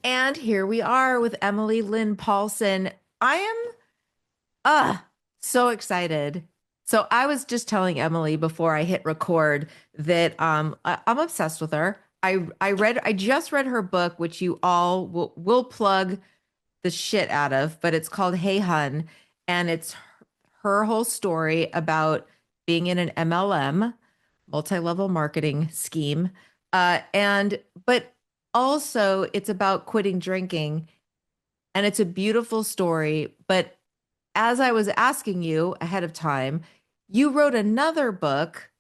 And here we are with Emily Lynn Paulson. I am uh so excited. So I was just telling Emily before I hit record that I'm obsessed with her. I just read her book, which you all will plug the shit out of, but it's called Hey Hun, and it's her whole story about being in an MLM, multi-level marketing scheme. And but also it's about quitting drinking, and it's a beautiful story. But as I was asking you ahead of time, you wrote another book,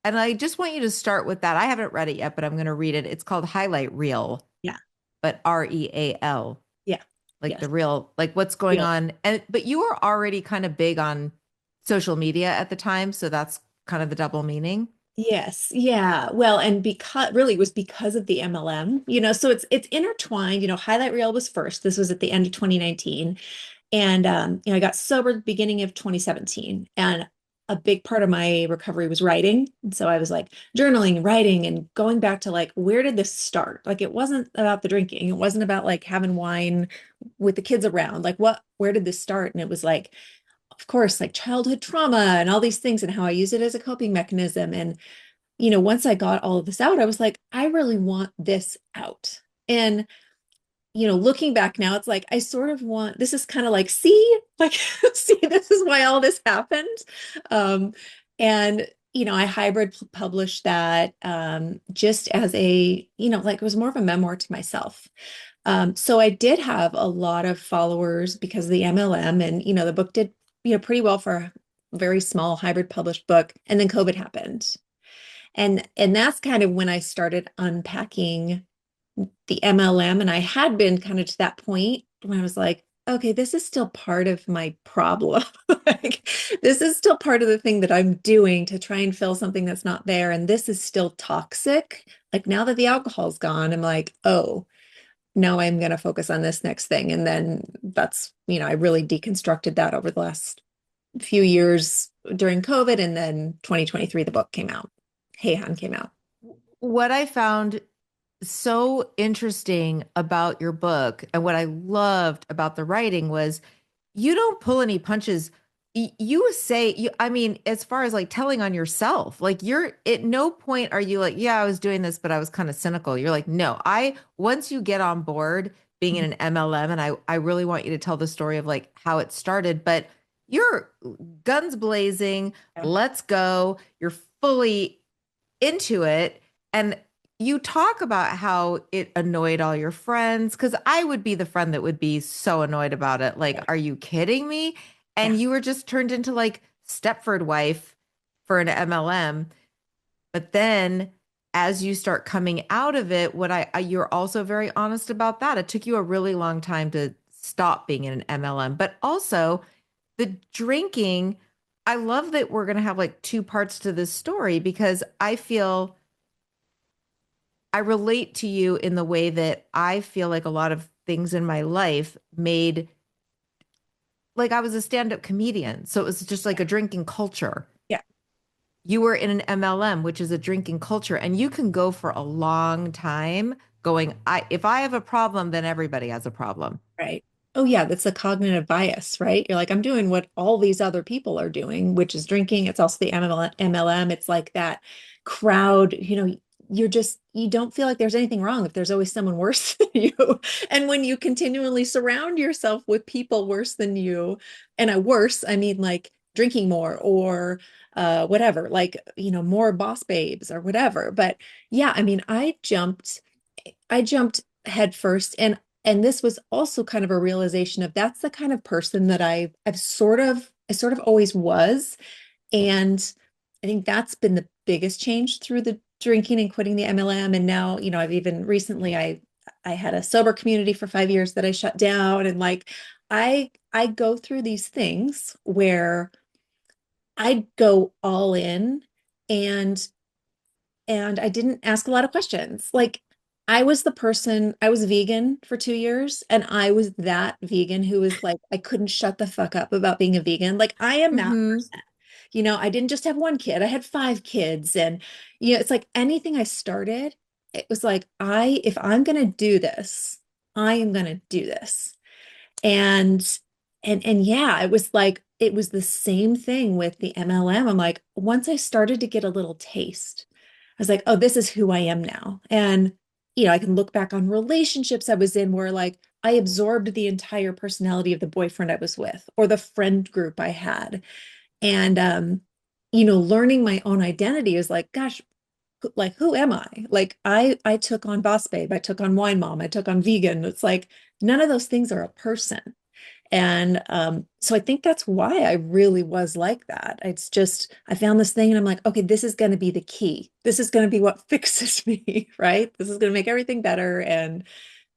and I just want you to start with that. I haven't read it yet, but I'm going to read it. It's called Highlight Reel, Yeah. but REAL, Yeah. like the Yes. real, like what's going Real. on. And but you were already kind of big on social media at the time, so that's kind of the double meaning. Yes. Yeah. Well, and because really it was because of the MLM, so it's intertwined. Highlight Reel was first. This was at the end of 2019. And I got sober at the beginning of 2017. And a big part of my recovery was writing. And so I was like journaling, writing, and going back to like, where did this start? Like it wasn't about the drinking. It wasn't about like having wine with the kids around. Like where did this start? And it was like, of course, like childhood trauma and all these things and how I use it as a coping mechanism. And once I got all of this out, I was like, I really want this out. And, looking back now, it's like, I sort of want, this is kind of like, see, like, see, this is why all this happened. Um, and, I hybrid published that just as like it was more of a memoir to myself. So I did have a lot of followers because of the MLM and, the book did, pretty well for a very small hybrid published book. And then COVID happened. And that's kind of when I started unpacking the MLM. And I had been kind of to that point when I was like, okay, this is still part of my problem. Like, this is still part of the thing that I'm doing to try and fill something that's not there. And this is still toxic. Like now that the alcohol's gone, I'm like, oh, now I'm going to focus on this next thing. And then that's, I really deconstructed that over the last few years during COVID. And then 2023, the book came out. Hey Han came out. What I found so interesting about your book and what I loved about the writing was you don't pull any punches. You say you, I mean, as far as like telling on yourself, like you're at no point are you like, yeah, I was doing this, but I was kind of cynical. You're like, no, once you get on board being in an MLM, and I really want you to tell the story of like how it started, but you're guns blazing, Yeah. let's go. You're fully into it. And you talk about how it annoyed all your friends because I would be the friend that would be so annoyed about it. Like, Yeah. are you kidding me? And Yeah. you were just turned into like Stepford wife for an MLM. But then as you start coming out of it, you're also very honest about that. It took you a really long time to stop being in an MLM, but also the drinking. I love that we're going to have like two parts to this story because I feel I relate to you in the way that I feel like a lot of things in my life made, like I was a stand-up comedian. So it was just like a drinking culture. Yeah. You were in an MLM, which is a drinking culture, and you can go for a long time going, if I have a problem, then everybody has a problem. Right. Oh, yeah. That's a cognitive bias, right? You're like, I'm doing what all these other people are doing, which is drinking. It's also the MLM. It's like that crowd, you don't feel like there's anything wrong if there's always someone worse than you. And when you continually surround yourself with people worse than you, and I mean like drinking more or whatever, like, more boss babes or whatever. But yeah, I mean, I jumped head first and this was also kind of a realization of that's the kind of person that I sort of always was. And I think that's been the biggest change through the drinking and quitting the MLM. And now, I've even recently I had a sober community for 5 years that I shut down. And like I go through these things where I go all in and I didn't ask a lot of questions. Like I was vegan for 2 years, and I was that vegan who was like, I couldn't shut the fuck up about being a vegan. Like I am that Hmm. person. I didn't just have one kid, I had 5 kids. And, it's like anything I started, it was like, if I'm gonna do this, I am going to do this. And and yeah, it was like it was the same thing with the MLM. I'm like, once I started to get a little taste, I was like, oh, this is who I am now. And I can look back on relationships I was in where like I absorbed the entire personality of the boyfriend I was with or the friend group I had. And learning my own identity is like, gosh, like who am I? Like I took on Boss Babe, I took on Wine Mom, I took on Vegan. It's like none of those things are a person. And so I think that's why I really was like that. It's just, I found this thing and I'm like, okay, this is going to be the key. This is going to be what fixes me, right? This is going to make everything better. And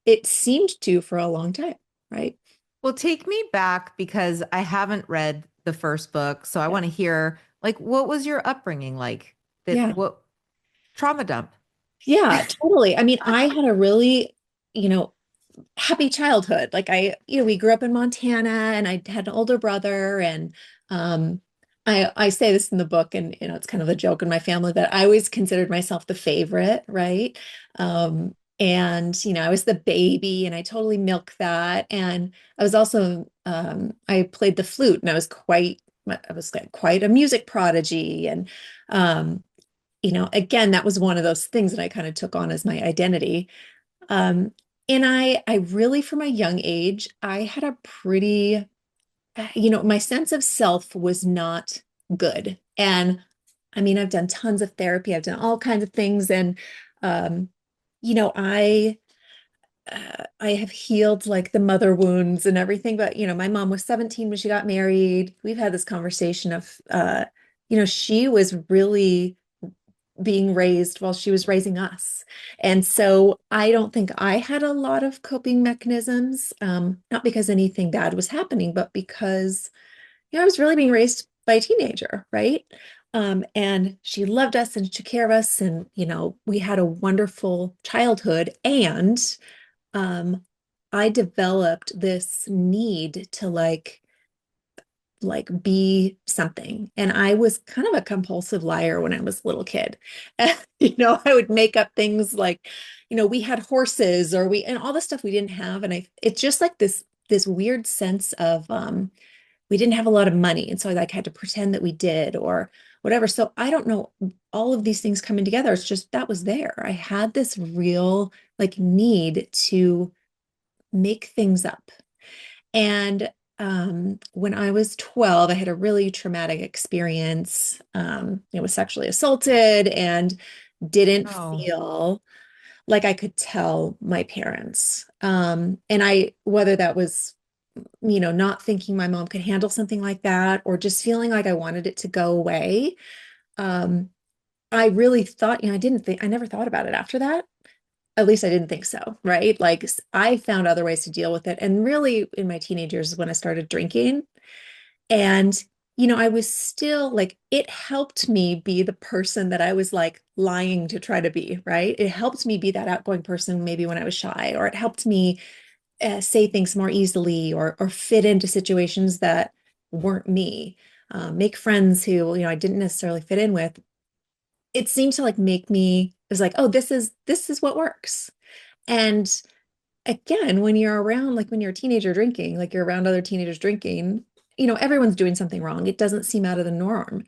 it seemed to for a long time, right? Well, take me back because I haven't read the first book, so I Yeah. want to hear like what was your upbringing like? That Yeah. what trauma dump? Yeah, totally. I mean, I had a really, you know, happy childhood. Like we grew up in Montana and I had an older brother and I say this in the book and it's kind of a joke in my family that I always considered myself the favorite, right? And I was the baby and I totally milked that. And I was also I played the flute and I was like quite a music prodigy and um again that was one of those things that I kind of took on as my identity. um, and I really, from a young age, I had a pretty, my sense of self was not good. And I mean, I've done tons of therapy, I've done all kinds of things. And, um, you know, I, I have healed like the mother wounds and everything. But, my mom was 17 when she got married. We've had this conversation of, she was really being raised while she was raising us. And so I don't think I had a lot of coping mechanisms, not because anything bad was happening, but because, I was really being raised by a teenager, right? And she loved us and took care of us. And, we had a wonderful childhood. And um, I developed this need to like be something. And I was kind of a compulsive liar when I was a little kid. And, I would make up things like, we had horses or and all the stuff we didn't have. And it's just like this weird sense of we didn't have a lot of money. And so I like had to pretend that we did or whatever. So I don't know, all of these things coming together. It's just that was there. I had this real like need to make things up. And when I was 12, I had a really traumatic experience. I was sexually assaulted and didn't Oh, feel like I could tell my parents. And whether that was, not thinking my mom could handle something like that or just feeling like I wanted it to go away. Um, I really thought, I never thought about it after that. At least I didn't think so, right? Like I found other ways to deal with it. And really in my teenage years is when I started drinking. And, I was still like, it helped me be the person that I was like lying to try to be, right? It helped me be that outgoing person maybe when I was shy, or it helped me say things more easily or fit into situations that weren't me. Make friends who, I didn't necessarily fit in with. It seemed to like make me, it was like, oh, this is what works. And again, when you're around, like when you're a teenager drinking, like you're around other teenagers drinking, everyone's doing something wrong. It doesn't seem out of the norm.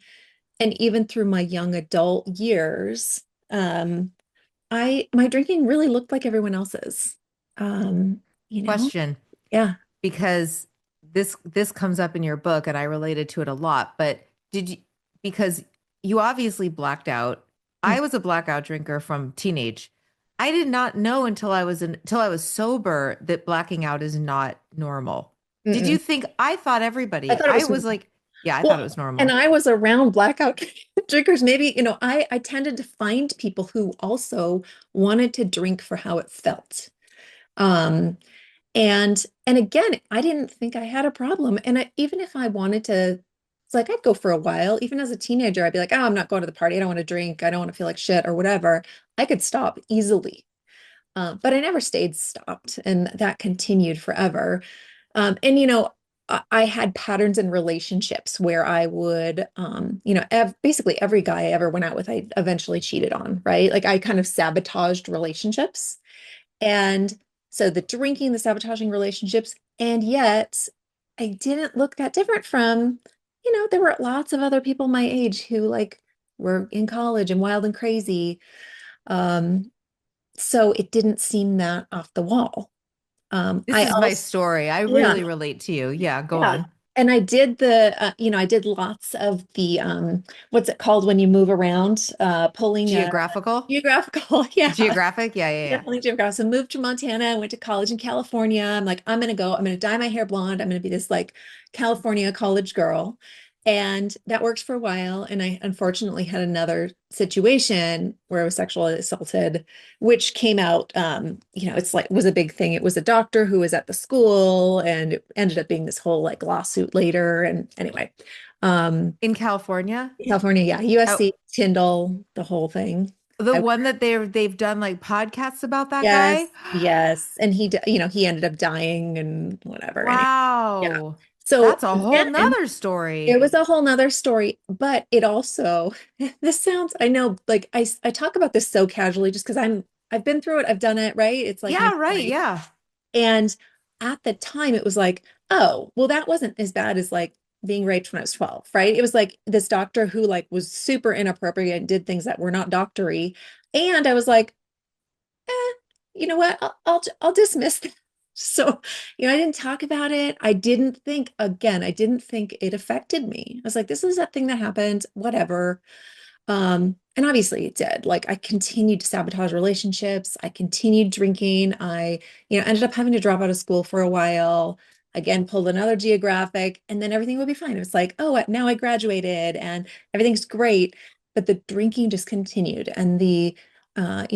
And even through my young adult years, my drinking really looked like everyone else's. Um, you know, question. yeah. Because this comes up in your book and I related to it a lot, but did you because you obviously blacked out. Mm, I was a blackout drinker from teenage. I did not know until I was sober that blacking out is not normal. Did you mm-mm. think I thought I everybody? thought it I was was like, yeah, I thought it well, was and normal. I was around blackout drinkers. Maybe, I tended to find people who also wanted to drink for how it felt. Um, and again, I didn't think I had a problem. And even if I wanted to, it's like I'd go for a while. Even as a teenager, I'd be like, oh, I'm not going to the party. I don't want to drink. I don't want to feel like shit or whatever. I could stop easily. But I never stayed stopped, and that continued forever. And I had patterns in relationships where I would, basically every guy I ever went out with, I eventually cheated on, right? Like I kind of sabotaged relationships. And So the drinking, the sabotaging relationships, and yet I didn't look that different from, there were lots of other people my age who like were in college and wild and crazy. Um, so it didn't seem that off the wall. This I is my also, story. I yeah, really relate to you. Yeah, go yeah. on. And I did I did lots of the what's it called when you move around, pulling Geographical? geographical, yeah. Geographic? Yeah, yeah, yeah. Definitely geographic. So moved to Montana, went to college in California. I'm like, I'm gonna dye my hair blonde. I'm gonna be this like California college girl. And that worked for a while. And I unfortunately had another situation where I was sexually assaulted, which came out, it's like was a big thing. It was a doctor who was at the school, and it ended up being this whole like lawsuit later. And anyway, um, In California? California, yeah, Oh, USC, Tyndall, the whole thing. the I one that they've done like podcasts about that Yes, guy? yes. And he ended up dying and whatever. Anyway, yeah. Wow. So That's a whole then nother it story. was a whole nother story, but it also, I know, like I talk about this so casually just because I've been through it, I've done it, right? It's like my Yeah, right. story. Yeah. And at the time it was like, oh, well, that wasn't as bad as like being raped when I was 12, right? It was like this doctor who like was super inappropriate and did things that were not doctory. And I was like, eh, you know what? I'll dismiss that. So, I didn't talk about it. I didn't think it affected me. I was like, this is a thing that happened, whatever. And obviously it did. Like I continued to sabotage relationships. I continued drinking. Ended up having to drop out of school for a while. Again, pulled another geographic, and then everything would be fine. It was like, oh, now I graduated and everything's great. But the drinking just continued, and the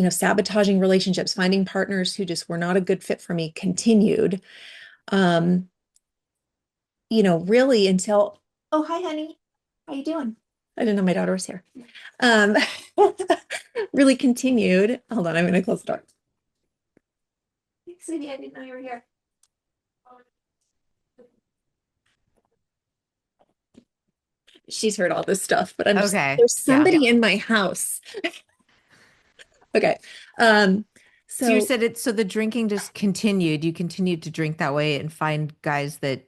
sabotaging relationships, finding partners who just were not a good fit for me continued. Um, really until, oh, hi, honey. How you doing? I didn't know my daughter was here. Um, really continued. Hold on, I'm gonna close the door. Hey, sweetie, I didn't know you were here. She's heard all this stuff, but I'm just Okay. there's Yeah. somebody in my house. Okay. So you So said it, so the drinking just continued. You continued to drink that way and find guys that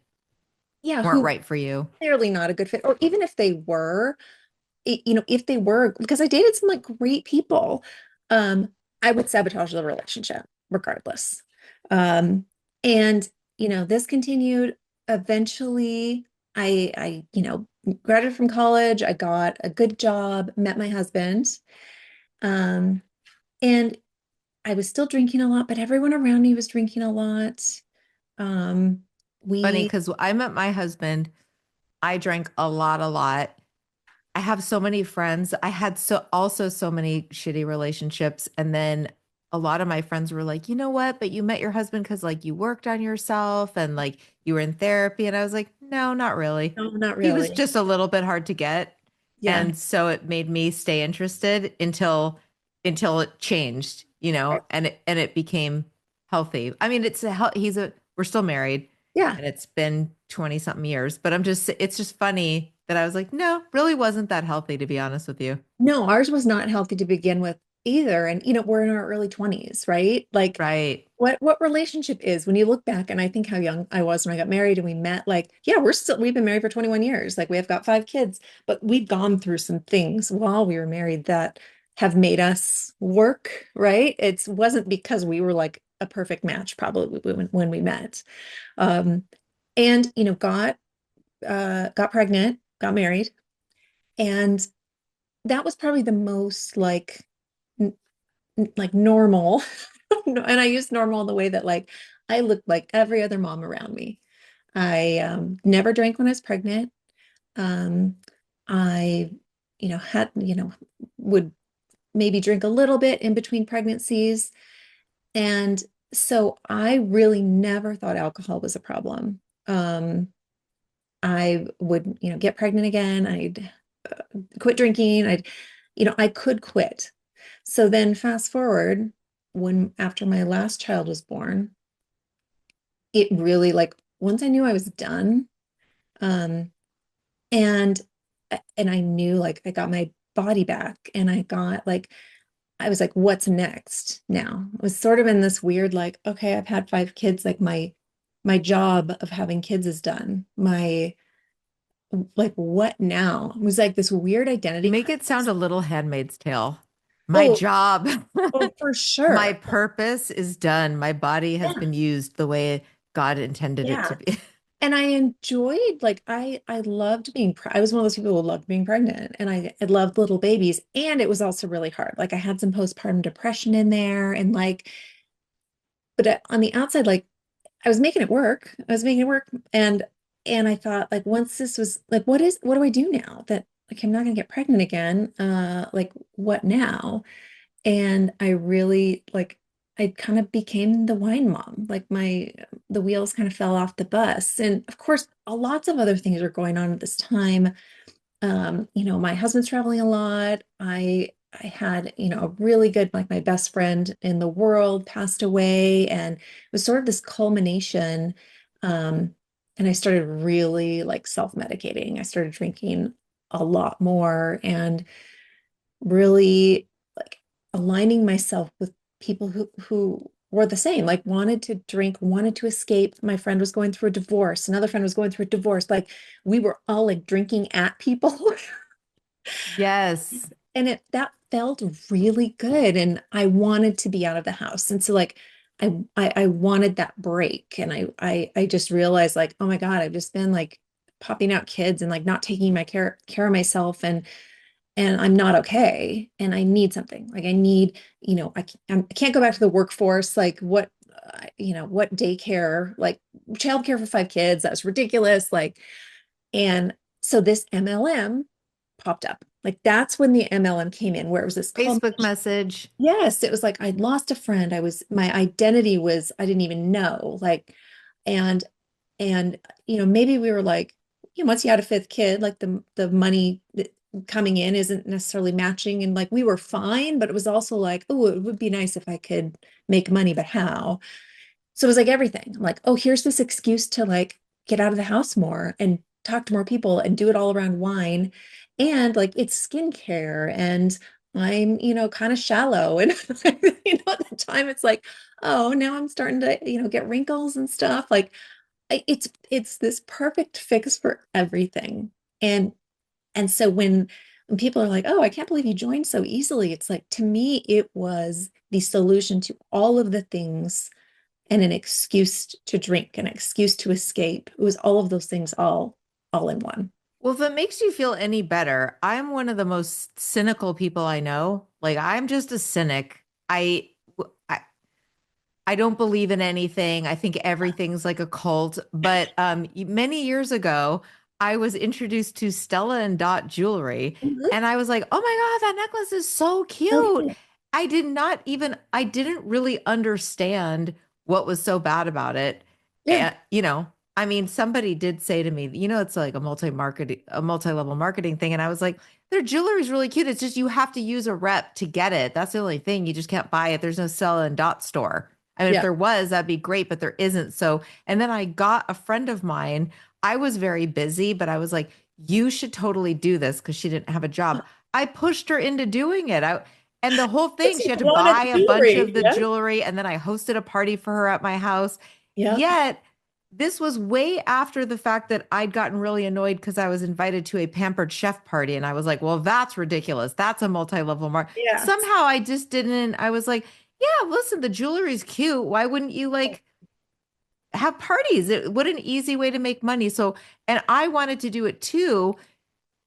yeah, weren't who right for you. clearly not a good fit, or even if they were, if they were, because I dated some like great people, um, I would sabotage the relationship regardless. Um, and this continued. Eventually, I graduated from college. I got a good job, met my husband, um, and I was still drinking a lot, but everyone around me was drinking a lot. Um, Funny we, because I met my husband. I drank a lot, a lot. I have so many friends. I had so many shitty relationships. And then a lot of my friends were like, you know what? But you met your husband because like you worked on yourself and like you were in therapy. And I was like, no, not really. no, not He was really. just a little bit hard to get. Yeah. And so it made me stay interested until it changed, Right. and it became healthy. I mean, we're still married Yeah. and it's been 20 something years, but it's just funny that I was like, no, really wasn't that healthy, to be honest with you. No, ours was not healthy to begin with either. And we're in our early 20s, right? Like Right. what relationship is when you look back, and I think how young I was when I got married and we met, like, yeah, we've been married for 21 years. Like we have got 5 kids, but we've gone through some things while we were married that have made us work, right? It wasn't because we were like a perfect match, probably when we met. Um, and got pregnant, got married, and that was probably the most like normal. And I use normal in the way that like I looked like every other mom around me. I never drank when I was pregnant. Um, I, had, would maybe drink a little bit in between pregnancies. And so I really never thought alcohol was a problem. I would, get pregnant again. I'd quit drinking. I could quit. So then fast forward when after my last child was born, it really like once I knew I was done, um, and I knew like I got my body back and I got like I was like, what's next now? It was sort of in this weird, like, okay, I've had 5 kids, like my job of having kids is done. My like what now? It was like this weird You identity make it sound crisis. a little Handmaid's Tale. My Oh, job, oh, for my sure. purpose is done. My body has Yeah. been used the way God intended it to Yeah. be. And I enjoyed like I loved being I was one of those people who loved being pregnant and I loved little babies and it was also really hard. Like I had some postpartum depression in there and like but on the outside like I was making it work. I was making it work and I thought like once this was like what do I do now that like I'm not gonna get pregnant again? Like what now? And I really like I kind of became the wine mom. Like the wheels kind of fell off the bus. And of course, lots of other things are going on at this time. My husband's traveling a lot. I had, a really good, like my best friend in the world passed away, and it was sort of this culmination. And I started really like self-medicating. I started drinking a lot more and really like aligning myself with people who were the same, like wanted to drink, wanted to escape. My friend was going through a divorce, another friend was going through a divorce. Like we were all like drinking at people. Yes. And that felt really good. And I wanted to be out of the house. And so like I wanted that break. And I just realized like, oh my God, I've just been like popping out kids and like not taking my care of myself and I'm not okay and I need something. Like I need, I can't go back to the workforce. Like what daycare, like childcare for 5 kids, that was ridiculous. Like, and so this MLM popped up. Like that's when the MLM came in, where it was this call. Facebook message. Yes, it was like I'd lost a friend. My identity was, I didn't even know. Like, and and maybe we were like, once you had a fifth kid, like the money coming in isn't necessarily matching. And like we were fine, but it was also like, oh, it would be nice if I could make money, but how? So it was like everything. I'm like, oh, here's this excuse to like get out of the house more and talk to more people and do it all around wine. And like it's skincare and I'm, kind of shallow. And at the time it's like, oh, now I'm starting to, get wrinkles and stuff. Like it's this perfect fix for everything. And and so when people are like, "Oh, I can't believe you joined so easily." It's like to me it was the solution to all of the things and an excuse to drink, an excuse to escape. It was all of those things all in one. Well, if it makes you feel any better, I'm one of the most cynical people I know. Like I'm just a cynic. I I don't believe in anything. I think everything's like a cult. But many years ago, I was introduced to Stella and Dot jewelry, Mhm. and I was like, "Oh my God, that necklace is so cute." Okay. I didn't really understand what was so bad about it. Yeah. And, I mean, somebody did say to me, it's like a multi-level marketing thing. And I was like, their jewelry is really cute. It's just you have to use a rep to get it. That's the only thing. You just can't buy it. There's no Stella and Dot store. I mean, if Yeah. there was, that'd be great, but there isn't. So, and then I got a friend of mine. I was very busy, but I was like, you should totally do this because she didn't have a job. I pushed her into doing it. And the whole thing, Because she you had to wanted buy the a bunch jewelry. of the Yeah. jewelry, and then I hosted a party for her at my house. Yeah. Yet, this was way after the fact that I'd gotten really annoyed because I was invited to a pampered chef party. And I was like, well, that's ridiculous. That's a multi-level mark. Yeah. Somehow I just didn't. I was like, yeah, listen, the jewelry's cute. Why wouldn't you like have parties? What an easy way to make money. So, and I wanted to do it too.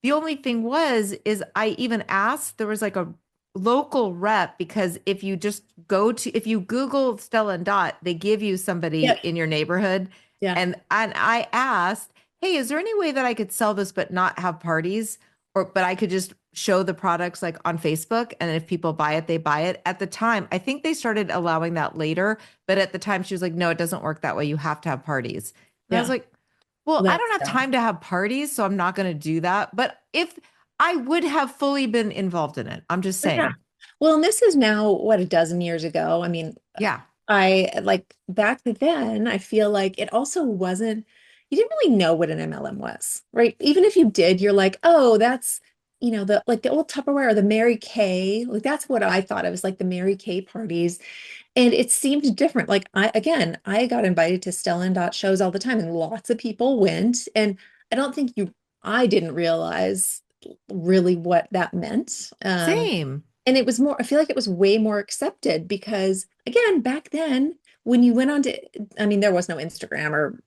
The only thing is I even asked, there was like a local rep because if you Google Stella and Dot, they give you somebody Yeah. in your neighborhood. Yeah. And I asked, hey, is there any way that I could sell this but not have parties? But I could just show the products like on Facebook. And if people buy it, they buy it. At the time, I think they started allowing that later. But at the time, she was like, no, it doesn't work that way. You have to have parties. And I was Yeah. like, well, Well, I that's don't have dumb. time to have parties, so I'm not going to do that. But if I would have fully been involved in it, I'm just Yeah. saying. Well, and this is now what a dozen years ago. I mean, Yeah. I like back then, I feel like it also wasn't, you didn't really know what an MLM was, right? Even if you did, you're like, oh, that's the like the old Tupperware or the Mary Kay, like that's what I thought. It was like the Mary Kay parties. And it seemed different. Like I got invited to Stellan Dot shows all the time, and lots of people went. And I don't think I didn't realize really what that meant. Same. And it was more, I feel like it was way more accepted because, again, back then, when you went on to, I mean, there was no Instagram or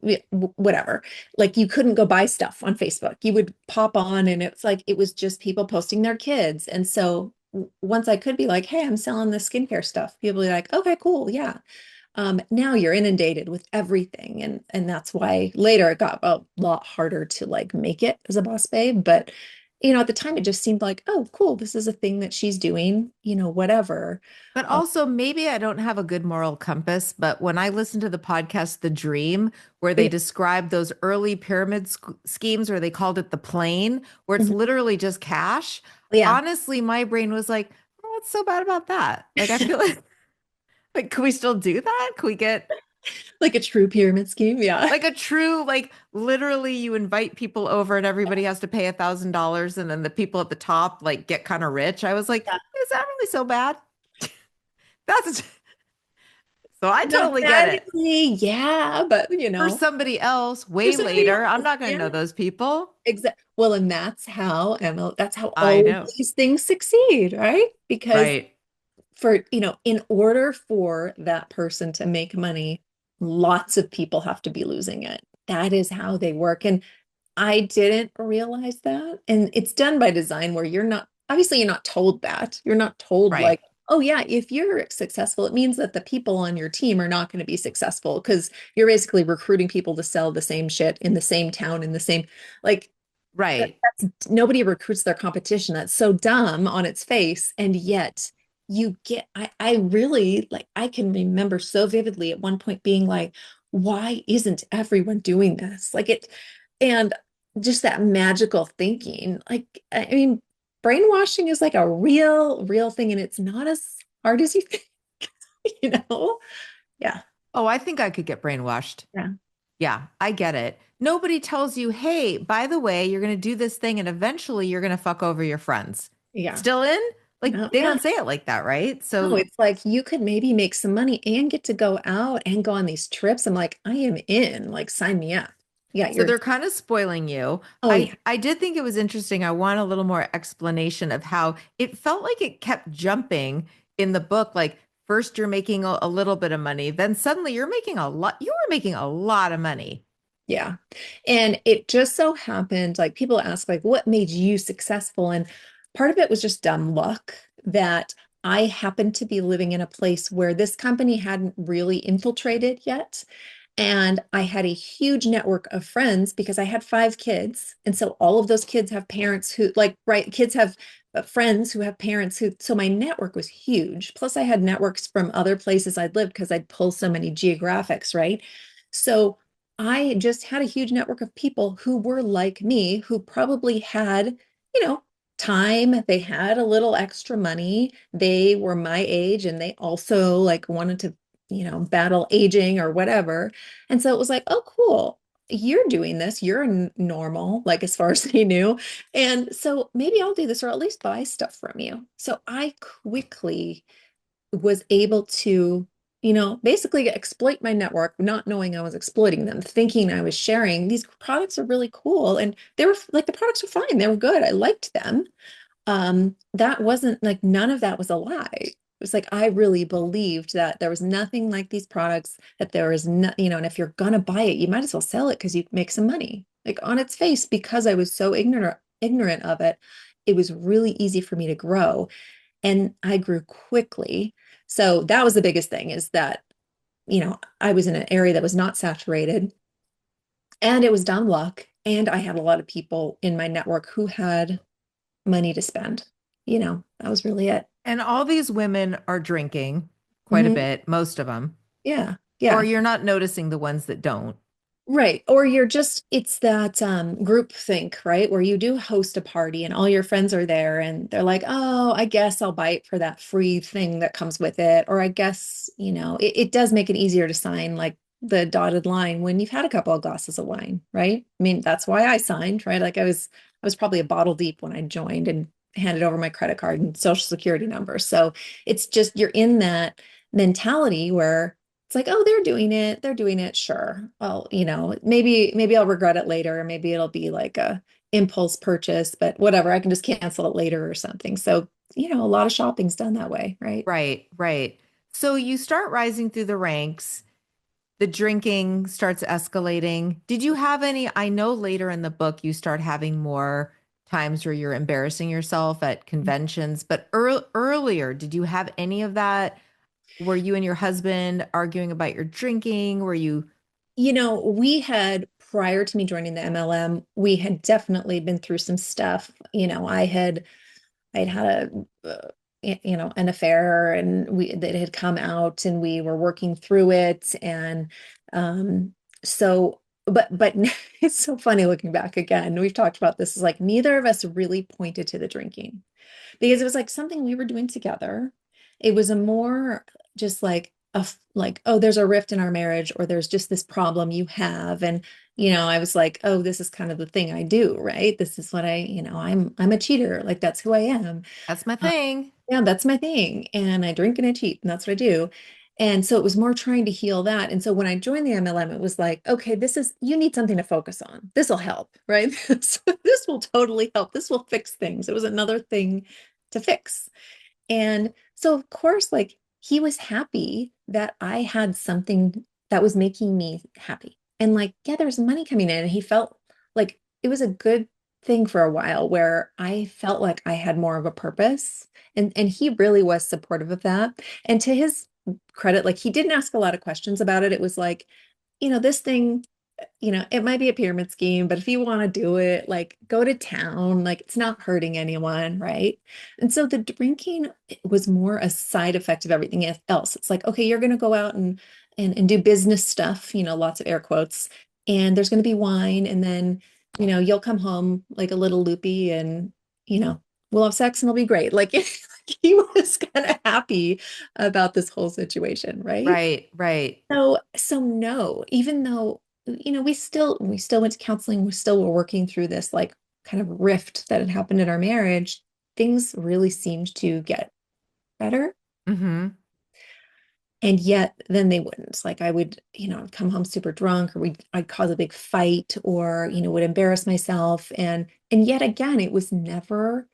whatever. Like you couldn't go buy stuff on Facebook. You would pop on and it's like, it was just people posting their kids. And so once I could be like, hey, I'm selling this skincare stuff, people be like, okay, cool. Yeah. Now you're inundated with everything. And that's why later it got a lot harder to like make it as a boss babe. But at the time it just seemed like, oh, cool, this is a thing that she's doing, whatever. But Uh, also, maybe I don't have a good moral compass, but when I listened to the podcast The Dream, where they yeah. described those early pyramid schemes where they called it the plane, where it's Mhm. literally just cash, Yeah. honestly, my brain was like, oh, what's so bad about that? Like, I feel like, can we still do that? Can we get Like a true pyramid scheme. Yeah. like a true, like, literally you invite people over and everybody has to pay $1,000 and then the people at the top, like, get kind of rich? I was like, Yeah. is that really so bad? That's so I totally get it. Mathematically, yeah, but For somebody else for way somebody later. I'm else, not going to yeah. know those people. Exactly. Well, and that's how Emma, that's how I all of know. these things succeed, right? Because Right. in order for that person to make money, lots of people have to be losing it. That is how they work. And I didn't realize that. And it's done by design where obviously, you're not told that. You're not told, Right. like, oh, yeah, if you're successful, it means that the people on your team are not going to be successful because you're basically recruiting people to sell the same shit in the same town, in the same, like, Right. nobody recruits their competition. That's so dumb on its face. And yet I really like, I can remember so vividly at one point being like, why isn't everyone doing this? And just that magical thinking. Like, I mean, brainwashing is like a real thing, and it's not as hard as you think, you know? Yeah. Oh, I think I could get brainwashed. Yeah. Yeah, I get it. Nobody tells you, hey, by the way, you're going to do this thing and eventually you're going to fuck over your friends. Yeah. Still in? Like, No, they yeah. don't say it like that, right? No, So, it's like you could maybe make some money and get to go out and go on these trips. I'm like, I am in, like, sign me up. Yeah, so you're, they're kind of spoiling you. oh, yeah. I did think it was interesting. I want a little more explanation of how it felt like it kept jumping in the book. Like first you're making a little bit of money, then suddenly you're making a lot. You were making a lot of money. Yeah. And it just so happened, like, people ask, like, what made you successful? And part of it was just dumb luck that I happened to be living in a place where this company hadn't really infiltrated yet. And I had a huge network of friends because I had 5 kids. And so all of those kids have parents who, like, right, kids have friends who have parents who, so my network was huge. Plus, I had networks from other places I'd lived because I'd pull so many geographics, right? So I just had a huge network of people who were like me, who probably had, time. They had a little extra money. They were my age and they also like wanted to, battle aging or whatever. And so it was like, oh, cool. You're doing this. You're normal, like as far as they knew. And so maybe I'll do this or at least buy stuff from you. So I quickly was able to, basically exploit my network, not knowing I was exploiting them, thinking I was sharing. These products are really cool. And they were like, the products were fine. They were good. I liked them. That wasn't like, none of that was a lie. It was like, I really believed that there was nothing like these products, that there is no, and if you're gonna buy it, you might as well sell it because you make some money. Like on its face, because I was so ignorant of it, it was really easy for me to grow. And I grew quickly. So that was the biggest thing is that, I was in an area that was not saturated and it was dumb luck. And I had a lot of people in my network who had money to spend. That was really it. And all these women are drinking quite a Mhm. bit, most of them, Yeah. or Yeah. you're not noticing the ones that don't. Right. Or it's that group think, right? Where you do host a party and all your friends are there and they're like, oh, I guess I'll buy it for that free thing that comes with it. Or I guess, it does make it easier to sign like the dotted line when you've had a couple of glasses of wine, right? I mean, that's why I signed, right? Like I was probably a bottle deep when I joined and handed over my credit card and social security number. So it's just you're in that mentality where it's like, oh, they're doing it, sure. Well, maybe I'll regret it later. Maybe it'll be like a impulse purchase, but whatever, I can just cancel it later or something. So, a lot of shopping's done that way, right? Right, right. So you start rising through the ranks. The drinking starts escalating. Did you have any? I know later in the book you start having more times where you're embarrassing yourself at conventions, but earlier, did you have any of that? Were you and your husband arguing about your drinking? Were you? We had, prior to me joining the MLM, we had definitely been through some stuff. I'd had an affair, and that had come out, and we were working through it. And so, but it's so funny looking back again. We've talked about this, is like neither of us really pointed to the drinking because it was like something we were doing together. It was a more just like like, oh, there's a rift in our marriage, or there's just this problem you have. And I was like, oh, this is kind of the thing I do, right? This is what I'm a cheater. Like that's who I am. That's my Uh, thing. yeah, that's my thing. And I drink and I cheat, and that's what I do. And so it was more trying to heal that. And so when I joined the MLM, it was like, okay, you need something to focus on. This will help, right? So this will totally help. This will fix things. It was another thing to fix. And so, of course, like he was happy that I had something that was making me happy. And like, yeah, there's money coming in. And he felt like it was a good thing for a while where I felt like I had more of a purpose. And he really was supportive of that. And to his credit, like he didn't ask a lot of questions about it. It was like, this thing, it might be a pyramid scheme, but if you want to do it, like go to town, like it's not hurting anyone, right? And so the drinking was more a side effect of everything else. It's like, okay, you're going to go out and do business stuff, lots of air quotes, and there's going to be wine, and then, you'll come home like a little loopy, and, you know, we'll have sex and it'll be great. Like he was kind of happy about this whole situation, right? Right, right. So no, even though, we still went to counseling, we still were working through this like kind of rift that had happened in our marriage, things really seemed to get better. Mm-hmm. And yet then they wouldn't. Like I would, I'd come home super drunk, or I'd cause a big fight, or, would embarrass myself. And yet again, it was never,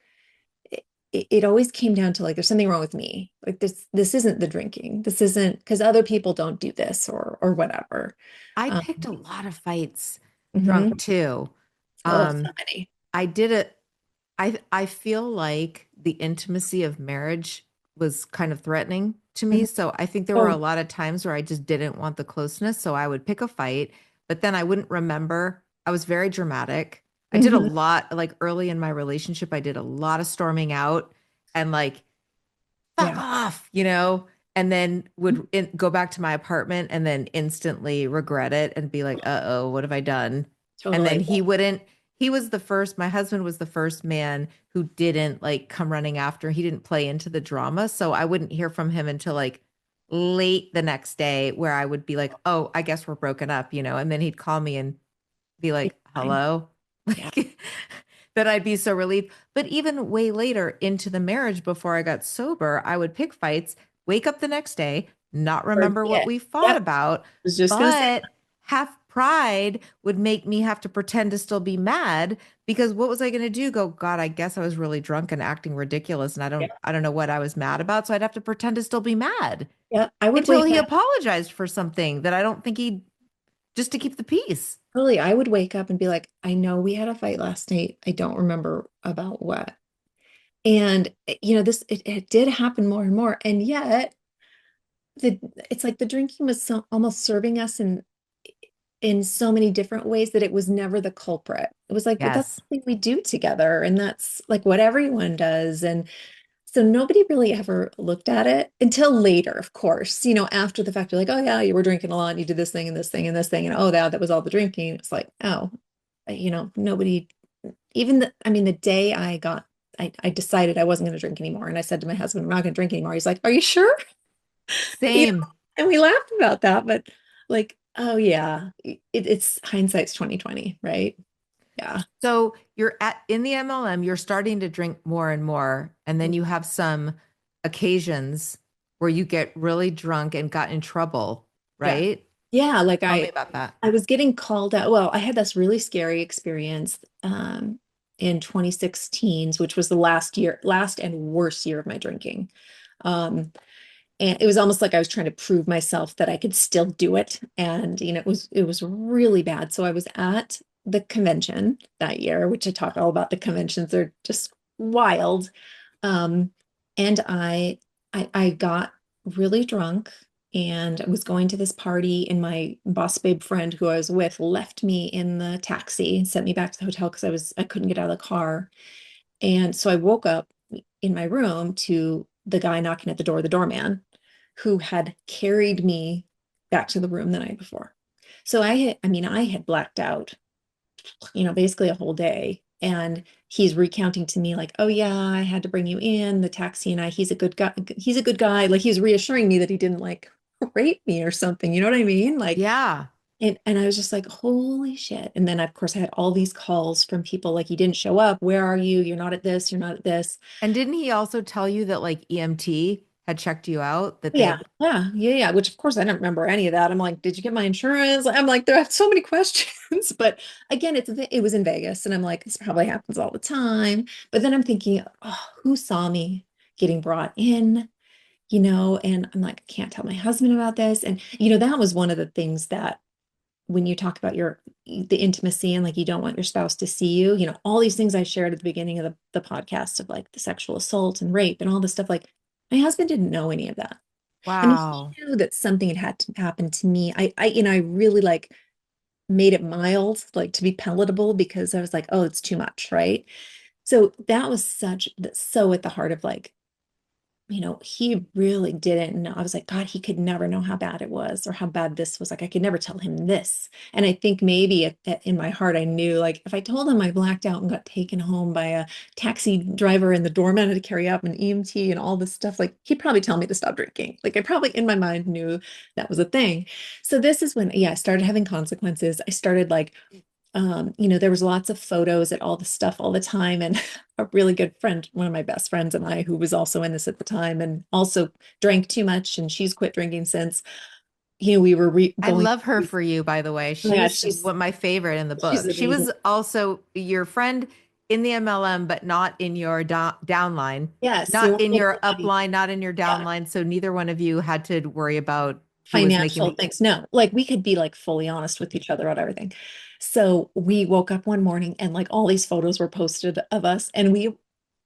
it always came down to like, there's something wrong with me. Like this isn't the drinking. This isn't because other people don't do this, or whatever. I Um, picked a lot of fights drunk mhm. too. Oh, so Um, many. I did it. I feel like the intimacy of marriage was kind of threatening to me. Mhm. So I think there were a Oh, lot of times where I just didn't want the closeness. So I would pick a fight, but then I wouldn't remember. I was very dramatic. I did a mhm. lot, like early in my relationship, I did a lot of storming out and like, fuck Yeah. off, and then go back to my apartment and then instantly regret it and be like, uh-oh, what have I done? And then Totally. he was the first, my husband was the first man who didn't like come running after. He didn't play into the drama. So I wouldn't hear from him until like late the next day where I would be like, oh, I guess we're broken up, and then he'd call me and be It's like, fine. hello. Yeah. Like that I'd be so relieved. But even way later into the marriage before I got sober, I would pick fights, wake up the next day, not remember what Forget. we fought Yep. I about, was just gonna say but half pride would make me have to pretend to still be mad because what was I going to do? Go, God, I guess I was really drunk and acting ridiculous and that. I don't know what I was mad about, so I'd have to pretend to still be mad Yeah. I would until wake he up. apologized for something that I don't think he just to keep the peace. Totally. I would wake up and be like, I know we had a fight last night. I don't remember about what. And it did happen more and more. And yet the it's like the drinking was almost serving us in so many different ways that it was never the culprit. It was like, well, that's Yes. something we do together, and that's like what everyone does. And so nobody really ever looked at it until later, of course, after the fact, you're like, oh yeah, you were drinking a lot, and you did this thing and this thing and this thing, and oh, that was all the drinking. It's like, oh, nobody, even I mean, the day I decided I wasn't going to drink anymore, and I said to my husband, I'm not going to drink anymore. He's like, are you sure? You know, Same. and we laughed about that, but like, oh yeah, it's hindsight's 2020, right? Yeah. So you're at in the MLM, you're starting to drink more and more, and then you have some occasions where you get really drunk and got in trouble, Yeah. right? Yeah, like Tell me about that. I was getting called out. Well, I had this really scary experience in 2016, which was the last and worst year of my drinking. Um, and it was almost like I was trying to prove myself that I could still do it. And it was really bad. So I was at the convention that year, which I talk all about the conventions. They're just wild. Um, and I got really drunk and I was going to this party, and my boss babe friend who I was with left me in the taxi and sent me back to the hotel because I couldn't get out of the car. And so I woke up in my room to the guy knocking at the door, the doorman, who had carried me back to the room the night before. So I had blacked out, basically a whole day. And he's recounting to me like, oh yeah, I had to bring you in, the taxi and he's a good guy. He's a good guy. Like he's reassuring me that he didn't like rape me or something. You know what I mean? Like, Yeah. and I was just like, holy shit. And then of course I had all these calls from people like, you didn't show up. Where are you? You're not at this. You're not at this. And didn't he also tell you that like EMT had checked you out, that they Yeah, had, yeah, yeah, yeah. Which of course I don't remember any of that. I'm like, did you get my insurance? I'm like, there are so many questions. But again, it was in Vegas, and I'm like, this probably happens all the time. But then I'm thinking, oh, who saw me getting brought in? And I'm like, I can't tell my husband about this. And that was one of the things that when you talk about the intimacy and like you don't want your spouse to see you, all these things I shared at the beginning of the podcast of like the sexual assault and rape and all this stuff, like my husband didn't know any of that. I mean, he wow. knew that something had to happen to me. I really like made it mild, like to be palatable because I was like, oh, it's too much, right? So that was so at the heart of like, he really didn't know. I was like, God, he could never know how bad it was or how bad this was. Like, I could never tell him this. And I think maybe in my heart, I knew like if I told him I blacked out and got taken home by a taxi driver and the doorman had to carry up an EMT and all this stuff, like he'd probably tell me to stop drinking. Like I probably in my mind knew that was a thing. So this is when, yeah, I started having consequences. I started like there was lots of photos at all the stuff all the time. And a really good friend, one of my best friends and I, who was also in this at the time and also drank too much, and she's quit drinking since, we were I going. love her for you, by the way. Oh my She gosh, was one of my favorite in the she's book. She amazing. was also your friend in the MLM, but not in your downline, Yes, you not weren't in making your money. upline, not in your Yeah, downline. So neither one of you had to worry about who was financial making. things. No, like we could be like fully honest with each other about everything. So we woke up one morning and like all these photos were posted of us, and we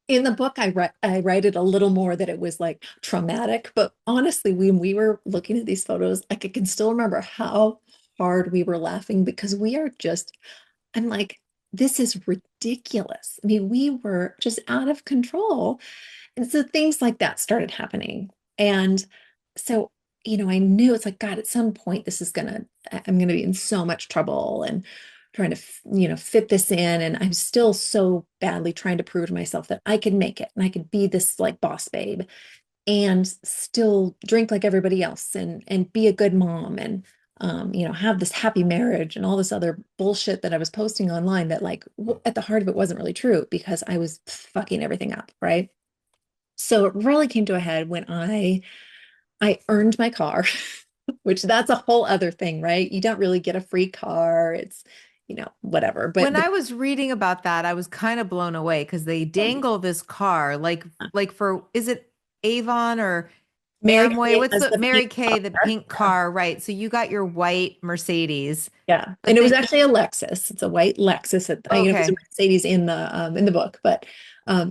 in the book, I write it a little more that it was like traumatic, but honestly, when we were looking at these photos, like I can still remember how hard we were laughing because I'm like, this is ridiculous. I mean, we were just out of control. And so things like that started happening. And so, I knew it's like, God, at some point, I'm gonna be in so much trouble and trying to, fit this in. And I'm still so badly trying to prove to myself that I could make it and I could be this like boss babe and still drink like everybody else and be a good mom and have this happy marriage and all this other bullshit that I was posting online that like at the heart of it wasn't really true because I was fucking everything up, right? So it really came to a head when I earned my car, which that's a whole other thing, right? You don't really get a free car. It's, whatever. When But I was reading about that, I was kind of blown away because they dangle this car like for is it Avon or Mary Amway? Kay What's has the the Mary pink Kay, the car. pink car, right? So you got your white Mercedes, Yeah. And but it was then actually a Lexus. It's a white Lexus. It was a okay, Mercedes in the book, but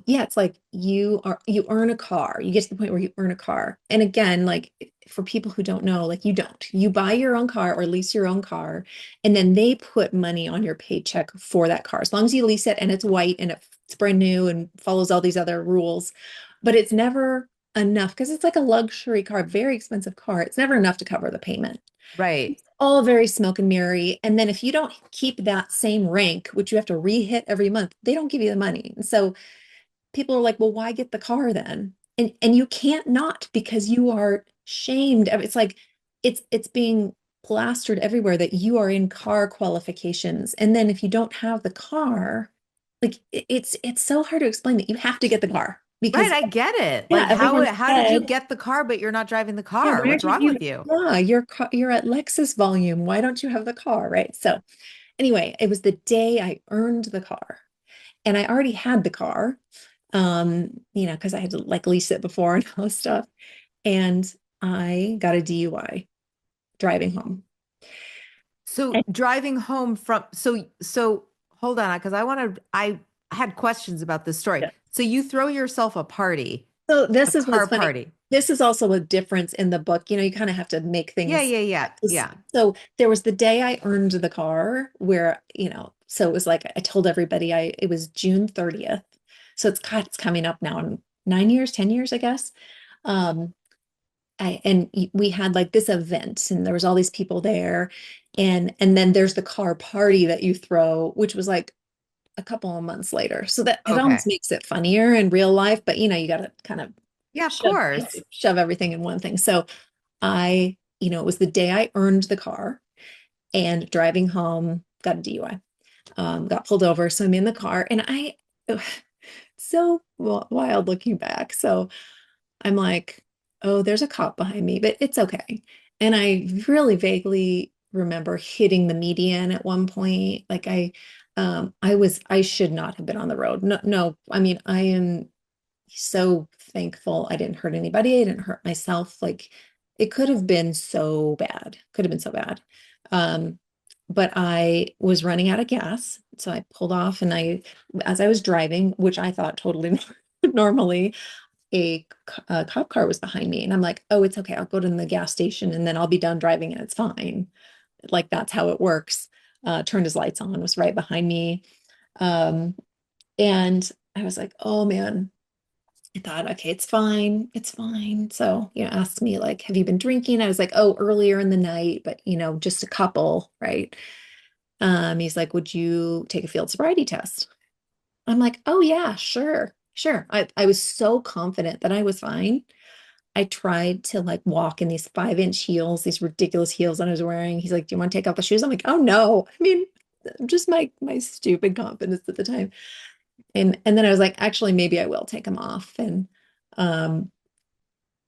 yeah, it's like you earn a car. You get to the point where you earn a car. And again, like for people who don't know, like you don't. You buy your own car or lease your own car, and then they put money on your paycheck for that car. As long as you lease it and it's white and it's brand new and follows all these other rules. But it's never enough because it's like a luxury car, very expensive car. It's never enough to cover the payment. right. It's all very smoke and mirry. And then if you don't keep that same rank, which you have to re-hit every month, they don't give you the money. And so people are like, well, why get the car then? And you can't not because you are shamed. It's like it's being plastered everywhere that you are in car qualifications. And then if you don't have the car, like it's so hard to explain that you have to get the car Right, because I get it. yeah, Like everyone how did you said, get the car but you're not driving the yeah, car? why What's aren't wrong you, with you? yeah, you're at Lexus volume. Why don't you have the car? Right. So anyway, it was the day I earned the car and I already had the car, because I had to like lease it before and all this stuff. And I got a DUI driving home. So And driving home from so hold on because I had questions about this story. yeah. So you throw yourself a party, So a this is car what's funny. party. This is also a difference in the book. You kind of have to make Yeah, things. yeah, yeah, yeah. So there was the day I earned the car where, so it was like I told everybody it was June 30th. So it's coming up now in 9 years, 10 years, I guess. Um, we had like this event and there was all these people there. And then there's the car party that you throw, which was like a couple of months later. So that it Okay. almost makes it funnier in real life, but you got to kind of Yeah, of shove, course. shove everything in one thing. So it was the day I earned the car and driving home, got a DUI, got pulled over. So I'm in the car and so wild looking back. So I'm like, oh, there's a cop behind me, but it's okay. And I really vaguely remember hitting the median at one point. Like I should not have been on the road. No, no, I mean, I am so thankful I didn't hurt anybody. I didn't hurt myself. Like it could have been so bad. Could have been so bad. Um, but I was running out of gas. So I pulled off and as I was driving, which I thought totally normally, a cop car was behind me. And I'm like, oh, it's okay. I'll go to the gas station and then I'll be done driving and it's fine. Like that's how it works. Turned his lights on, was right behind me. Um, and I was like, oh man, I thought, okay, it's fine. It's fine. So, asked me like, have you been drinking? I was like, oh, earlier in the night, but just a couple, right? He's like, would you take a field sobriety test? I'm like, oh yeah, sure, sure. I was so confident that I was fine. I tried to like walk in these 5-inch heels, these ridiculous heels that I was wearing. He's like, do you want to take off the shoes? I'm like, oh no. I mean, just my stupid confidence at the time. And then I was like, actually, maybe I will take them off. Um,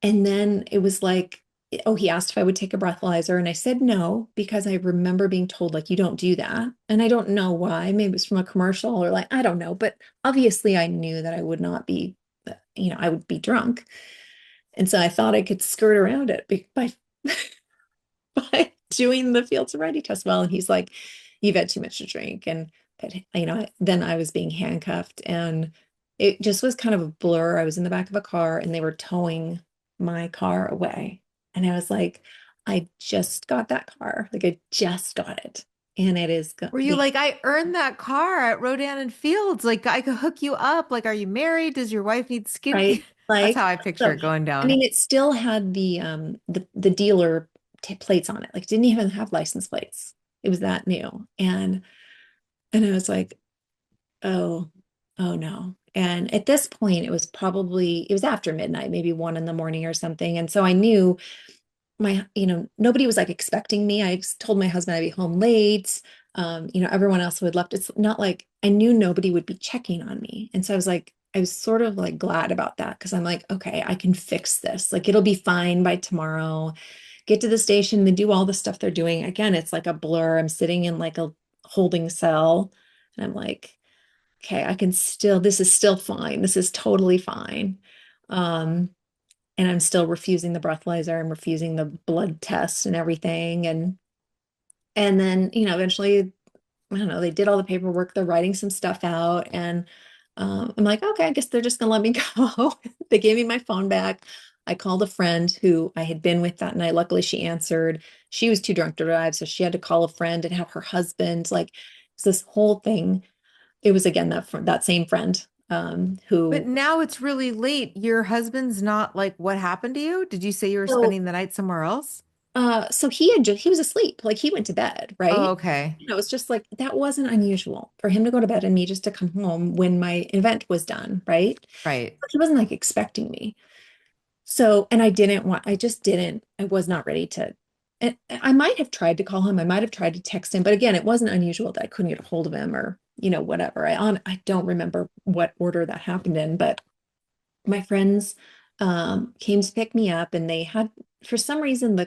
and then it was like, oh, he asked if I would take a breathalyzer. And I said no, because I remember being told, like, you don't do that. And I don't know why. Maybe it was from a commercial or like, I don't know. But obviously, I knew that I would not be, I would be drunk. And so I thought I could skirt around it by, by doing the field sobriety test well. And he's like, you've had too much to drink. And, but, then I was being handcuffed and it just was kind of a blur. I was in the back of a car and they were towing my car away. And I was like, I just got that car. Like I just got it. And it is Were you being like, I earned that car at Rodan and Fields. Like I could hook you up. Like, are you married? Does your wife need right. skinny? That's how Like, I picture so, it going I down. mean, it still had the dealer plates on it. Like, it didn't even have license plates. It was that new. And I was like, oh, oh no. And at this point, it was after midnight, maybe 1 in the morning or something. And so I knew nobody was like expecting me. I just told my husband I'd be home late. Everyone else who had left. It's not like I knew nobody would be checking on me. And so I was sort of like glad about that because I'm like, okay, I can fix this. Like it'll be fine by tomorrow. Get to the station, they do all the stuff they're doing. Again, it's like a blur. I'm sitting in like a holding cell and I'm like, okay, this is still fine. This is totally fine. Um, and I'm still refusing the breathalyzer. I'm refusing the blood test and everything. And then, eventually, I don't know, they did all the paperwork. They're writing some stuff out. And I'm like, okay, I guess they're just gonna let me go. They gave me my phone back. I called a friend who I had been with that night. Luckily, she answered. She was too drunk to drive, so she had to call a friend and have her husband. Like, it's this whole thing. It was again that same friend But who now it's really late. Your husband's not like, what happened to you? Did you say you were so spending the night somewhere else? so he was asleep, like he went to bed, Oh, right? okay. It was just like that wasn't unusual for him to go to bed and me just to come home when my event was done, right? Right. But he wasn't like expecting me. So, and I just didn't, I was not ready to. And I might have tried to call him. I might have tried to text him, but again, it wasn't unusual that I couldn't get a hold of him or, whatever. I don't remember what order that happened in, but my friends came to pick me up and they had, for some reason,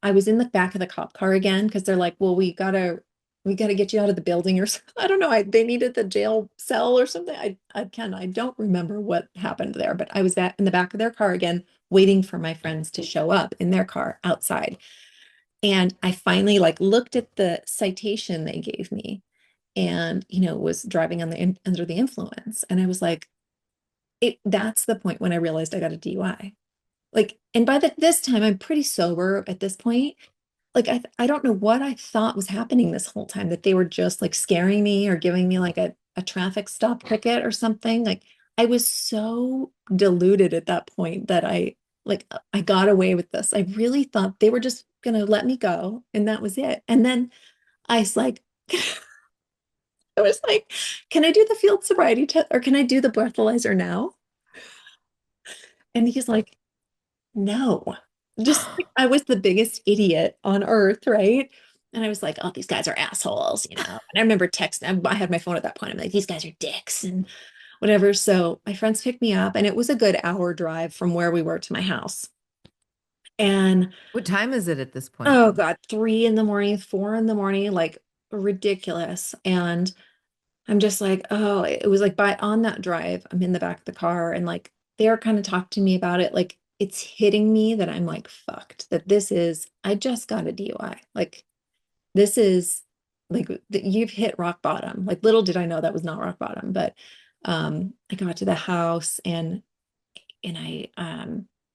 I was in the back of the cop car again because they're like, well, we gotta get you out of the building or something. I don't know. They needed the jail cell or something. I don't remember what happened there, but I was back in the back of their car again, waiting for my friends to show up in their car outside. And I finally like looked at the citation they gave me and, was driving under the influence. And I was like, that's the point when I realized I got a DUI. Like, and by this time, I'm pretty sober at this point. Like, I don't know what I thought was happening this whole time, that they were just like scaring me or giving me like a traffic stop ticket or something. Like, I was so deluded at that point that I got away with this. I really thought they were just gonna let me go and that was it. And then I was like, I was like, can I do the field sobriety test or can I do the breathalyzer now? And he's like, no, just like I was the biggest idiot on earth, right? And I was like, oh, these guys are assholes. And I remember texting, I had my phone at that point. I'm like, these guys are dicks and whatever. So my friends picked me up, and it was a good hour drive from where we were to my house. And What time is it at this point? oh God, 3 in the morning, 4 in the morning, like ridiculous. And I'm just like, oh, it was like on that drive, I'm in the back of the car and like they're kind of talking to me about it. Like it's hitting me that I'm like fucked, that I just got a DUI. Like this is like you've hit rock bottom. Like little did I know that was not rock bottom, but I got to the house and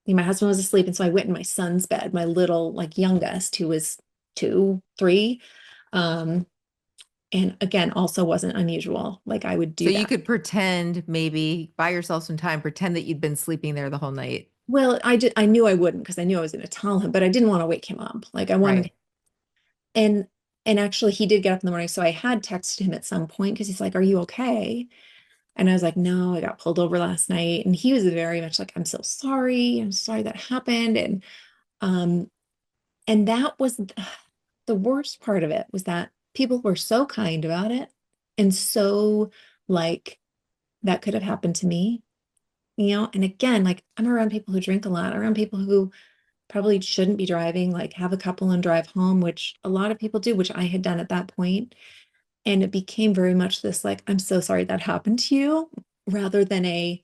my husband was asleep. And so I went in my son's bed, my little like youngest, who was 2, 3. Um, and again, also wasn't unusual. Like I would So do you that. could pretend, maybe buy yourself some time, pretend that you'd been sleeping there the whole night. Well, I knew I wouldn't because I knew I was going to tell him, but I didn't want to wake him up. Like I wanted, Right. and and actually he did get up in the morning. So I had texted him at some point because he's like, "Are you okay?" And I was like, "No, I got pulled over last night." And he was very much like, "I'm so sorry. I'm sorry that happened." Um and that was the worst part of it, was that people were so kind about it and so like that could have happened to me, and again, like I'm around people who drink a lot, around people who probably shouldn't be driving, like have a couple and drive home, which a lot of people do, which I had done at that point. And it became very much this like, I'm so sorry that happened to you, rather than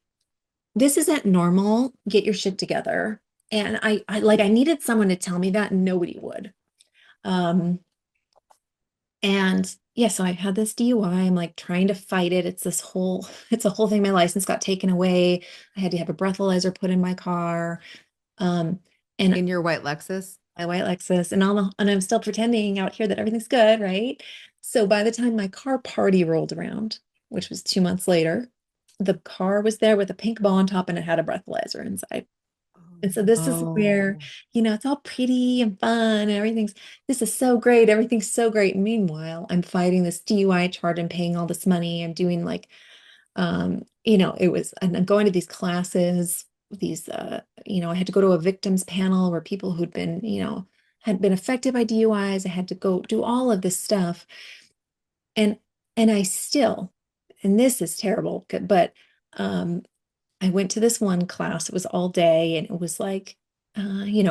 this isn't normal, get your shit together. And I needed someone to tell me that, and nobody would. Um, and yeah, so I had this DUI. I'm like trying to fight it. It's a whole thing. My license got taken away. I had to have a breathalyzer put in my car. Um, and In your white Lexus? my white Lexus and I'm still pretending out here that everything's good, right? So by the time my car party rolled around, which was 2 months later, the car was there with a pink bow on top and it had a breathalyzer inside. And so this is where, Oh. it's all pretty and fun and this is so great. Everything's so great. Meanwhile, I'm fighting this DUI charge and paying all this money. I'm doing like, and I'm going to these classes, I had to go to a victims panel where people who'd been, had been affected by DUIs. I had to go do all of this stuff. And, and I still, and this is terrible, but, I went to this one class. It was all day and it was like,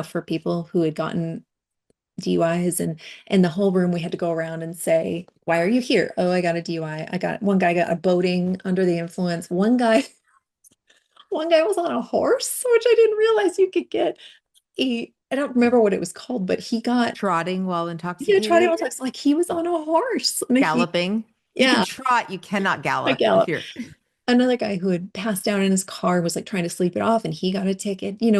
for people who had gotten DUIs, and the whole room we had to go around and say, why are you here? Oh, I got a DUI. One guy got a boating under the influence. One guy was on a horse, which I didn't realize you could get. I don't remember what it was called, but he got, Trotting while yeah, tried it intoxicated? all times. Like he was on a horse. And Galloping? You can yeah, trot, you cannot I gallop if gallop. you're. Another guy who had passed out in his car was like trying to sleep it off and he got a ticket. It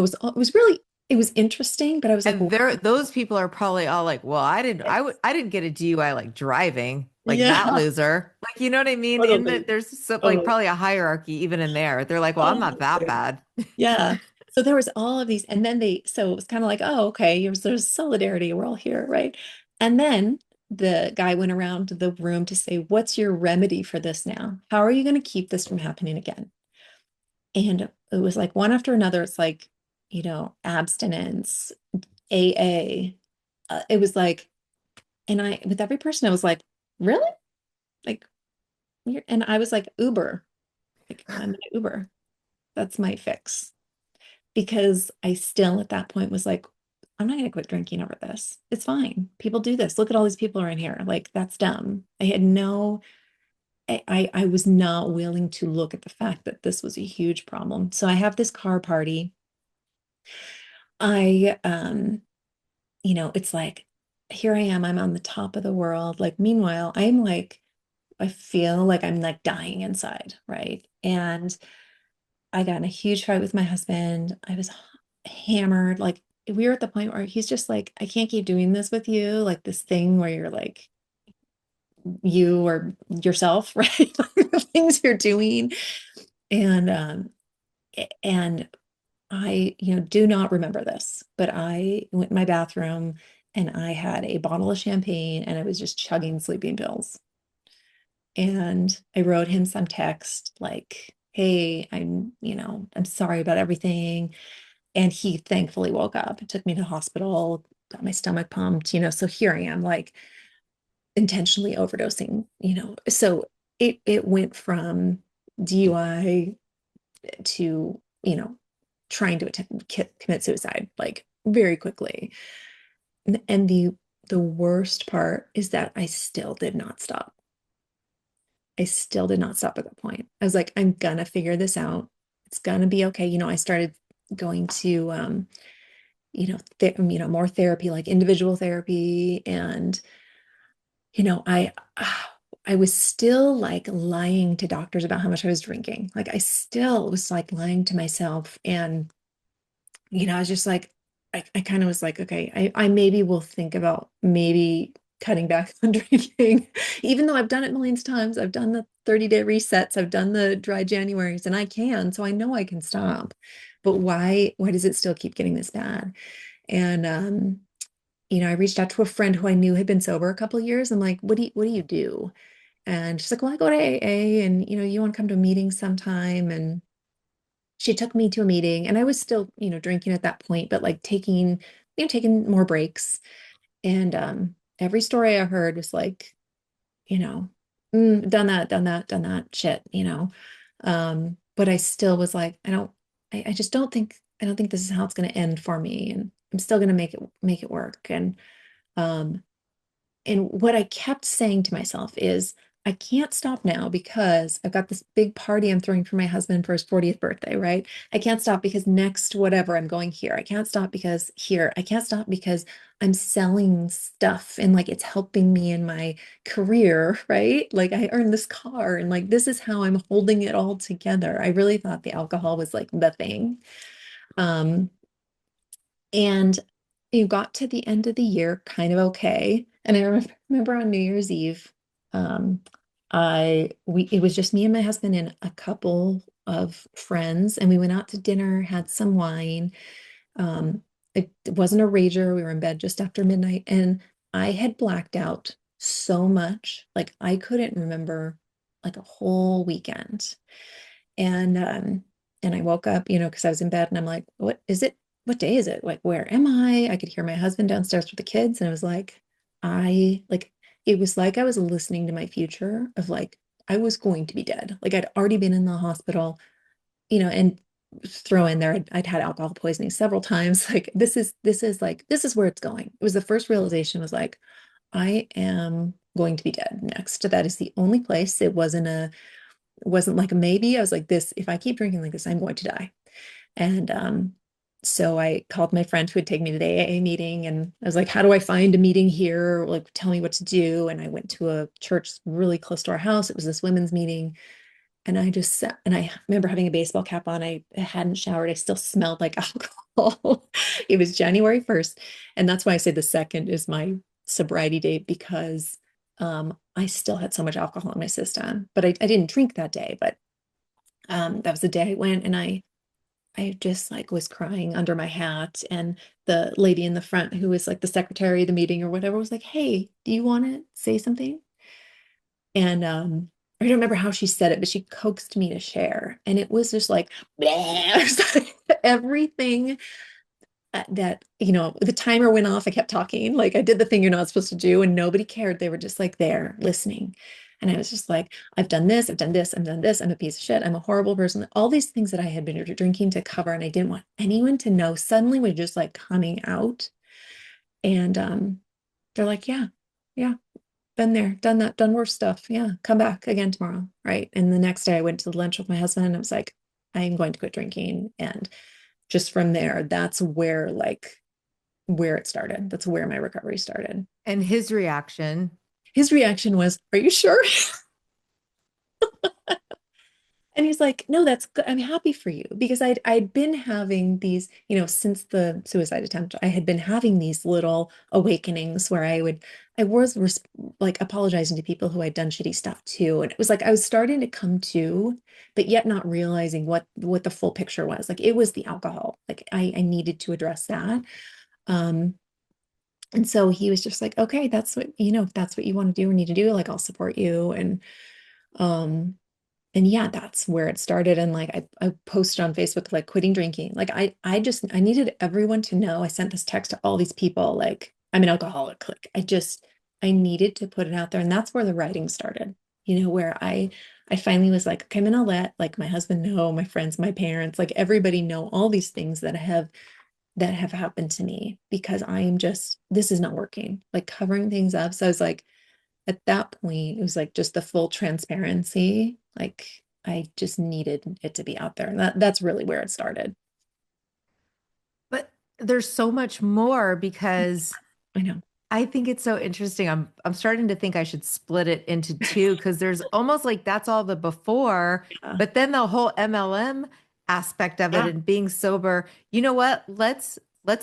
was interesting, but I was like, And well, those people are probably all like, well, I didn't get a DUI like driving, like that yeah, loser. Like, you know what I mean? In that totally. there's some, like Totally. probably a hierarchy even in there. They're like, well, I'm not that Totally. bad. Yeah. So there was all of these, and then so it was kind of like, oh, okay, there's solidarity. We're all here, right? And then the guy went around the room to say, what's your remedy for this now? How are you going to keep this from happening again? And it was like one after another. It's like, abstinence, AA, it was like, and I, with every person, I was like, really? Like, and I was like, Uber, like, I'm an Uber. That's my fix. Because I still at that point was like, I'm not going to quit drinking over this. It's fine. People do this. Look at all these people are in here. Like, that's dumb. I had no, I was not willing to look at the fact that this was a huge problem. So I have this car party. I, it's like, here I am, I'm on the top of the world. Like, meanwhile, I'm like, I feel like I'm like dying inside, right? And I got in a huge fight with my husband. I was hammered. Like, we were at the point where he's just like, I can't keep doing this with you. Like, this thing where you're like, you or yourself, right? The things you're doing. And, and I, do not remember this, but I went in my bathroom and I had a bottle of champagne and I was just chugging sleeping pills. And I wrote him some text like, hey, I'm sorry about everything. And he thankfully woke up and took me to the hospital, got my stomach pumped, so here I am, like intentionally overdosing, So it went from DUI to, trying to commit suicide, like very quickly. And the worst part is that I still did not stop. I still did not stop at that point. I was like, I'm gonna figure this out. It's gonna be okay. I started going to more therapy, like individual therapy. And, I I was still like lying to doctors about how much I was drinking. Like I still was like lying to myself. And, I was just like, I kind of was like, okay, I maybe will think about maybe cutting back on drinking, even though I've done it millions of times. I've done the 30-day resets, I've done the dry Januaries, and I can, so I know I can stop. But why does it still keep getting this bad? And I reached out to a friend who I knew had been sober a couple of years. I'm like, what do you do? And she's like, well, I go to AA, and you want to come to a meeting sometime. And she took me to a meeting, and I was still, drinking at that point, but like taking more breaks. And every story I heard was like, you know, done that, done that shit, But I still was like, I just I don't think this is how it's going to end for me. And I'm still going to make it work. Um, and what I kept saying to myself is, I can't stop now because I've got this big party I'm throwing for my husband for his 40th birthday, right? I can't stop because next whatever I'm going here. I can't stop because here. I can't stop because I'm selling stuff and like it's helping me in my career, right? Like I earned this car and like this is how I'm holding it all together. I really thought the alcohol was like the thing. Um, and you got to the end of the year kind of okay. And I remember on New Year's Eve, um, it was just me and my husband and a couple of friends, and we went out to dinner, had some wine. It wasn't a rager. We were in bed just after midnight, and I had blacked out so much, like I couldn't remember like a whole weekend. And I woke up, because I was in bed and I'm like, what is it? What day is it? Like, where am I? I could hear my husband downstairs with the kids. And I was like, it was like I was listening to my future of like, I was going to be dead. Like I'd already been in the hospital, and throw in there, I'd had alcohol poisoning several times. Like this is where it's going. It was the first realization was like, I am going to be dead next. That is the only place. It wasn't like a maybe. I was like, this, if I keep drinking like this, I'm going to die. And so I called my friend who would take me to the AA meeting, and I was like, how do I find a meeting here? Like, tell me what to do. And I went to a church really close to our house. It was this women's meeting. And I just sat, and I remember having a baseball cap on. I hadn't showered. I still smelled like alcohol. It was January 1st. And that's why I say the second is my sobriety date, because I still had so much alcohol in my system. But I didn't drink that day. But that was the day I went, and I just like was crying under my hat. And the lady in the front, who was like the secretary of the meeting or whatever, was like, hey, do you want to say something? And I don't remember how she said it, but she coaxed me to share. And it was just like, everything. that, you know, the timer went off. I kept talking. Like I did the thing you're not supposed to do, and nobody cared. They were just like there listening. And I was just like, I've done this, I've done this, I've done this. I'm a piece of shit. I'm a horrible person. All these things that I had been drinking to cover, and I didn't want anyone to know, suddenly were just like coming out. And they're like, yeah, yeah, been there, done that, done worse stuff. Yeah, come back again tomorrow. Right. And the next day I went to lunch with my husband and I was like, I'm going to quit drinking. And just from there, that's where where it started. That's where my recovery started. And his reaction. His reaction was, "Are you sure?" And he's like, "No, that's good. I'm happy for you." Because I'd been having these, you know, since the suicide attempt, I had been having these little awakenings where I was like apologizing to people who I'd done shitty stuff to. And it was like I was starting to come to, but yet not realizing what the full picture was. Like it was the alcohol. Like I needed to address that. Um, and so he was just like, "Okay, that's what, you know, if that's what you want to do or need to do, like I'll support you." Um, and yeah, that's where it started. And like I posted on Facebook like quitting drinking. Like I needed everyone to know. I sent this text to all these people like I'm an alcoholic. Like I needed to put it out there. And that's where the writing started, you know, where I finally was like, okay, I'm gonna let like my husband know, my friends, my parents, like everybody know all these things that have happened to me, because I am just, this is not working, like covering things up. So I was like, at that point, it was like just the full transparency. Like I just needed it to be out there. And that's really where it started. But there's so much more because I know. I think it's so interesting. I'm starting to think I should split it into two because there's almost like that's all the before, Yeah. but then the whole MLM aspect of it Yeah. and being sober. You know what? Let's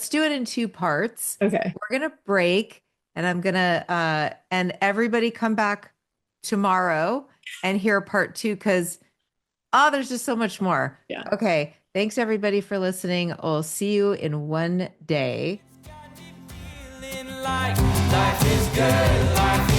do it in two parts. Okay. We're gonna break and I'm gonna and everybody come back tomorrow and hear part two because there's just so much more. Yeah. Okay. Thanks everybody for listening. I'll see you in one day. Feeling like life is good, life